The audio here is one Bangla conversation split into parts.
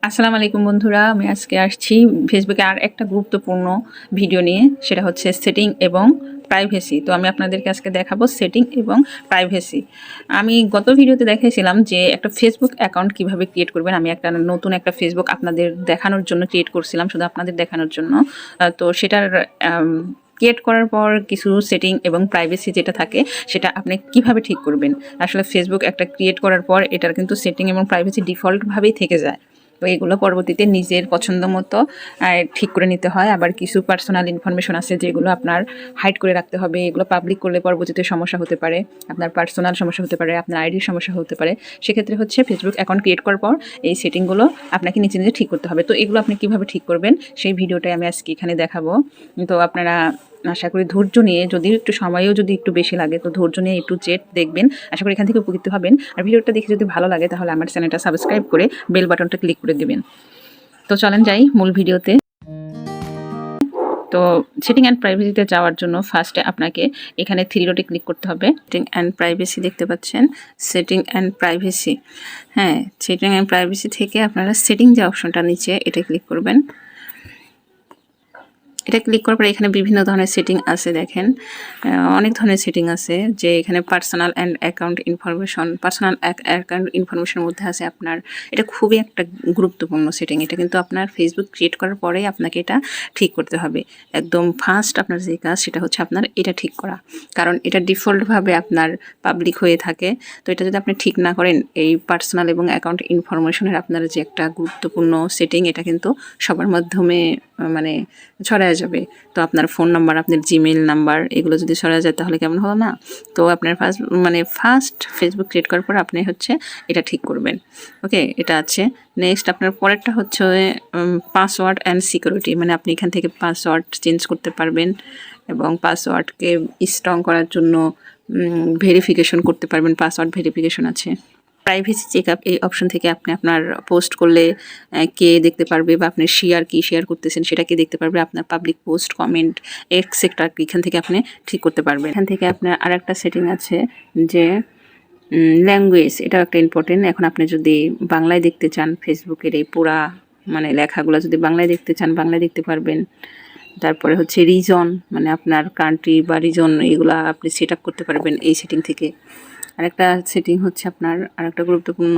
আসসালামু আলাইকুম বন্ধুরা, আমি আজকে আসছি ফেসবুকে আর একটা গুরুত্বপূর্ণ ভিডিও নিয়ে। সেটা হচ্ছে সেটিং এবং প্রাইভেসি। তো আমি আপনাদেরকে আজকে দেখাবো সেটিং এবং প্রাইভেসি। আমি গত ভিডিওতে দেখিয়েছিলাম যে একটা ফেসবুক অ্যাকাউন্ট কিভাবে ক্রিয়েট করবেন। আমি নতুন একটা ফেসবুক আপনাদের দেখানোর জন্য ক্রিয়েট করছিলাম, শুধু আপনাদের দেখানোর জন্য। তো সেটার ক্রিয়েট করার পর কিছু সেটিং এবং প্রাইভেসি যেটা থাকে সেটা আপনি কিভাবে ঠিক করবেন। আসলে ফেসবুক একটা ক্রিয়েট করার পর এটার কিন্তু সেটিং এবং প্রাইভেসি ডিফল্টভাবেই থেকে যায়। তো এগুলো পরবর্তীতে নিজের পছন্দ মতো ঠিক করে নিতে হয়। আবার কিছু পার্সোনাল ইনফরমেশন আছে যেগুলো আপনার হাইড করে রাখতে হবে। এগুলো পাবলিক করলে পরবর্তীতে সমস্যা হতে পারে, আপনার পার্সোনাল সমস্যা হতে পারে, আপনার আইডির সমস্যা হতে পারে। সেক্ষেত্রে হচ্ছে ফেসবুক অ্যাকাউন্ট ক্রিয়েট করার পর এই সেটিংগুলো আপনাকে নিজে নিজে ঠিক করতে হবে। তো এগুলো আপনি কীভাবে ঠিক করবেন সেই ভিডিওটাই আমি আজকে এখানে দেখাবো। তো আপনারা আশা করি ধৈর্য নিয়ে, যদি একটু সময়ও যদি একটু বেশি লাগে, তো ধৈর্য নিয়ে একটু জেড দেখবেন। আশা করি এখান থেকে উপকৃত হবেন। আর ভিডিওটা দেখে যদি ভালো লাগে তাহলে আমার চ্যানেলটা সাবস্ক্রাইব করে বেল বাটনটা ক্লিক করে দিবেন। তো চলেন যাই মূল ভিডিওতে। তো সেটিং অ্যান্ড প্রাইভেসিতে যাওয়ার জন্য ফার্স্টে আপনাকে এখানে থ্রি ডটে ক্লিক করতে হবে। সেটিং অ্যান্ড প্রাইভেসি দেখতে পাচ্ছেন, সেটিং অ্যান্ড প্রাইভেসি। হ্যাঁ, সেটিং অ্যান্ড প্রাইভেসি থেকে আপনারা সেটিং যে অপশনটা নিচে এটা ক্লিক করবেন। এটা ক্লিক করার পরে এখানে বিভিন্ন ধরনের সেটিং আছে। দেখেন অনেক ধরনের সেটিং আছে, যে এখানে personal and account information, personal account ইনফরমেশনের মধ্যে আছে আপনার, এটা খুবই একটা গুরুত্বপূর্ণ সেটিং। এটা কিন্তু আপনার ফেসবুক ক্রিয়েট করার পরেই আপনাকে এটা ঠিক করতে হবে। একদম ফার্স্ট আপনার যে কাজ সেটা হচ্ছে আপনার এটা ঠিক করা, কারণ এটা ডিফল্টভাবে আপনার পাবলিক হয়ে থাকে। তো এটা যদি আপনি ঠিক না করেন, এই পার্সোনাল এবং অ্যাকাউন্ট ইনফরমেশনের আপনার যে একটা গুরুত্বপূর্ণ সেটিং, এটা কিন্তু সবার মাধ্যমে মানে ছড়ায় যাবে। তো আপনার ফোন নাম্বার, আপনার জিমেইল নাম্বার, এগুলো যদি ছড়ায় যায় তাহলে কেমন হলো না? তো আপনার ফার্স্ট ফেসবুক ক্রিয়েট করার পর আপনি হচ্ছে এটা ঠিক করবেন। ওকে, এটা আছে। নেক্সট আপনার পরেরটা হচ্ছে পাসওয়ার্ড অ্যান্ড সিকিউরিটি। মানে আপনি এখান থেকে পাসওয়ার্ড চেঞ্জ করতে পারবেন এবং পাসওয়ার্ডকে স্ট্রং করার জন্য ভেরিফিকেশন করতে পারবেন। পাসওয়ার্ড ভেরিফিকেশন আছে। প্রাইভেসি চেকআপ, এই অপশন থেকে আপনি আপনার পোস্ট করলে কে দেখতে পারবে, বা আপনি শেয়ার করতেছেন সেটা কে দেখতে পারবে, আপনার পাবলিক পোস্ট, কমেন্ট, এক্সেট্রা এখান থেকে আপনি ঠিক করতে পারবেন। এখান থেকে আপনার আর একটা সেটিং আছে যে ল্যাঙ্গুয়েজ, এটাও একটা ইম্পর্টেন্ট। এখন আপনি যদি বাংলায় দেখতে চান, ফেসবুকের এই পুরা লেখাগুলো যদি বাংলায় দেখতে চান, বাংলায় দেখতে পারবেন। তারপরে হচ্ছে রিজন, মানে আপনার কান্ট্রি বা রিজন, এগুলা আপনি সেট আপ করতে পারবেন এই সেটিং থেকে। আরেকটা সেটিং হচ্ছে আপনার আরেকটা গুরুত্বপূর্ণ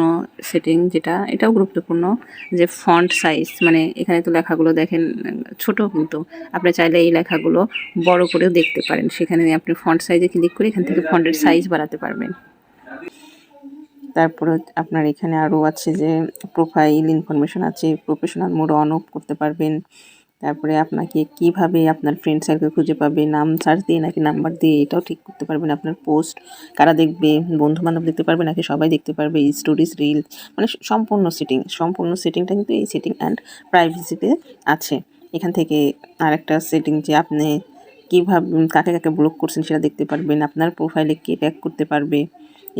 সেটিং, যেটা এটাও গুরুত্বপূর্ণ, যে ফন্ট সাইজ। মানে এখানে তো লেখাগুলো দেখেন ছোট, কিন্তু আপনি চাইলে এই লেখাগুলো বড় করেও দেখতে পারেন। সেখানে আপনি ফন্ট সাইজে ক্লিক করে এখান থেকে ফন্টের সাইজ বাড়াতে পারবেন। তারপরে আপনার এখানে আরও আছে যে প্রোফাইল ইনফরমেশন আছে, প্রফেশনাল মোড অন অফ করতে পারবেন। তারপরে আপনাকে কিভাবে আপনার ফ্রেন্ড সার্কেল খুঁজে পাবে, নাম সার্চ দিয়ে নাকি নাম্বার দিয়ে, এটাও ঠিক করতে পারবেন। আপনার পোস্ট কারা দেখবে, বন্ধু বান্ধব দেখতে পারবে নাকি সবাই দেখতে পারবে, স্টোরিজ, রিল, মানে সম্পূর্ণ সেটিংটা কিন্তু এই সেটিং অ্যান্ড প্রাইভেসিতে আছে। এখান থেকে আরেকটা সেটিং, যে আপনি কীভাবে কাকে কাকে ব্লক করছেন সেটা দেখতে পারবেন, আপনার প্রোফাইলে কে ট্যাগ করতে পারবে,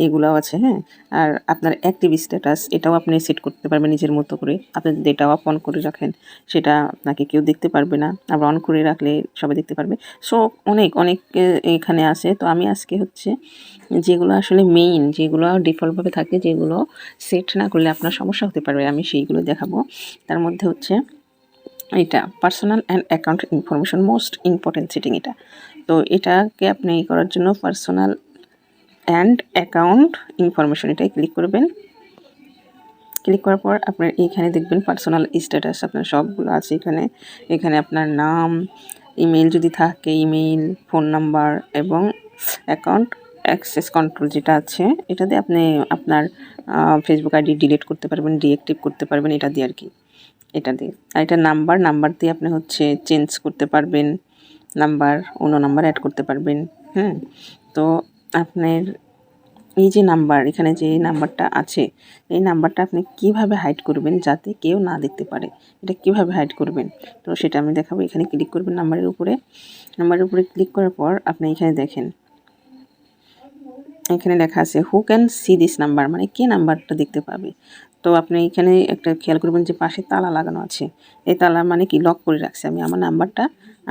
এগুলোও আছে। হ্যাঁ, আর আপনার অ্যাক্টিভ স্ট্যাটাস, এটাও আপনি সেট করতে পারবেন নিজের মতো করে। আপনি যদি এটা অফ অন করে রাখেন সেটা আপনাকে কেউ দেখতে পারবে না, আবার অন করে রাখলে সবাই দেখতে পারবে। সো অনেক এখানে আছে। তো আমি আজকে হচ্ছে যেগুলো আসলে মেইন, যেগুলো ডিফল্টভাবে থাকে, যেগুলো সেট না করলে আপনার সমস্যা হতে পারবে, আমি সেইগুলো দেখাবো। তার মধ্যে হচ্ছে এটা personal and account information, most important setting এটা। তো এটাকে আপনি করার জন্য পার্সোনাল অ্যান্ড অ্যাকাউন্ট ইনফরমেশন এটাই ক্লিক করবেন। ক্লিক করার পর আপনার এইখানে দেখবেন পার্সোনাল স্ট্যাটাস, আপনার সবগুলো আছে এখানে। এখানে আপনার নাম, ইমেল যদি থাকে ইমেল, ফোন নাম্বার এবং অ্যাকাউন্ট অ্যাক্সেস কন্ট্রোল যেটা আছে, এটা দিয়ে আপনি আপনার ফেসবুক আইডি ডিলিট করতে পারবেন, ডিঅ্যাক্টিভ করতে পারবেন, এটা দিয়ে আর কি। এটা দিয়ে আর এটা নাম্বার দিয়ে আপনি হচ্ছে চেঞ্জ করতে পারবেন, অন্য নাম্বার অ্যাড করতে পারবেন। তো আপনার এই যে নাম্বার, এখানে যে নাম্বারটা আছে, এই নাম্বারটা আপনি কিভাবে হাইড করবেন যাতে কেউ না দেখতে পারে, এটা কিভাবে হাইড করবেন তো সেটা আমি দেখাবো। এখানে ক্লিক করবেন নাম্বারের উপরে ক্লিক করার পর আপনি এখানে দেখেন, এখানে লেখা আছে who can see this number, মানে কে নাম্বারটা দেখতে পাবে। তো আপনি এখানে একটা খেয়াল করবেন যে পাশে তালা লাগানো আছে, এই তালা মানে কি লক করে রাখছে আমি,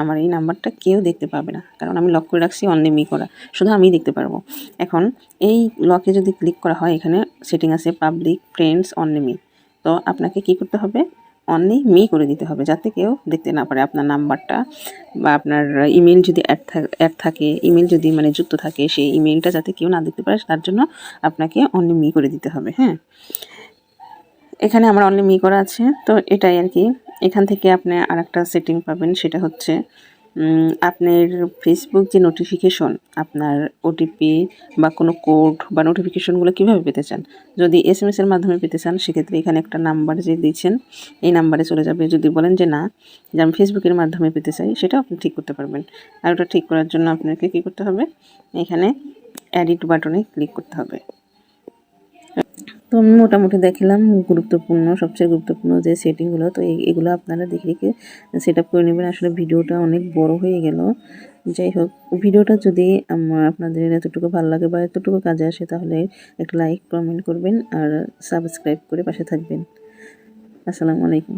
আমার এই নাম্বারটা কেউ দেখতে পাবে না, কারণ আমি লক করে রাখছি, অনলি করা, শুধু আমিই দেখতে পারবো। এখন এই লকে যদি ক্লিক করা হয়, এখানে সেটিং আছে পাবলিক, ফ্রেন্ডস, অনলি। তো আপনাকে কি করতে হবে, অনলি মি করে দিতে হবে, যাতে কেউ দেখতে না পারে আপনার নাম্বারটা, বা আপনার ইমেল যদি অ্যাড থাকে, ইমেল যদি মানে যুক্ত থাকে, সেই ইমেলটা যাতে কেউ না দেখতে পারে, তার জন্য আপনাকে অনলি মি করে দিতে হবে। হ্যাঁ, এখানে আমার অনলি মি করা আছে, তো এটাই আর কি। এখান থেকে আপনি আরেকটা সেটিং পাবেন, সেটা হচ্ছে আপনার ফেসবুক যে নোটিফিকেশন, আপনার ওটিপি বা কোনো কোড বা নোটিফিকেশনগুলো কীভাবে পেতে চান। যদি SMS এর মাধ্যমে পেতে চান, সেক্ষেত্রে এখানে একটা নাম্বার যে দিয়েছেন, এই নাম্বারে চলে যাবে। যদি বলেন যে না, যে আমি ফেসবুকের মাধ্যমে পেতে চাই, সেটাও আপনি ঠিক করতে পারবেন। আর ওটা ঠিক করার জন্য আপনাকে কী করতে হবে, এখানে এডিট বাটনে ক্লিক করতে হবে। তো আমি মোটামুটি দেখালাম সবচেয়ে গুরুত্বপূর্ণ যে সেটিংগুলো। তো এগুলো আপনারা দেখে দেখে সেট আপ করে নেবেন। আসলে ভিডিওটা অনেক বড় হয়ে গেল। যাই হোক, ভিডিওটা যদি আপনাদের এতটুকু ভালো লাগে বা এতটুকু কাজে আসে, তাহলে একটা লাইক কমেন্ট করবেন আর সাবস্ক্রাইব করে পাশে থাকবেন। আসসালামু আলাইকুম।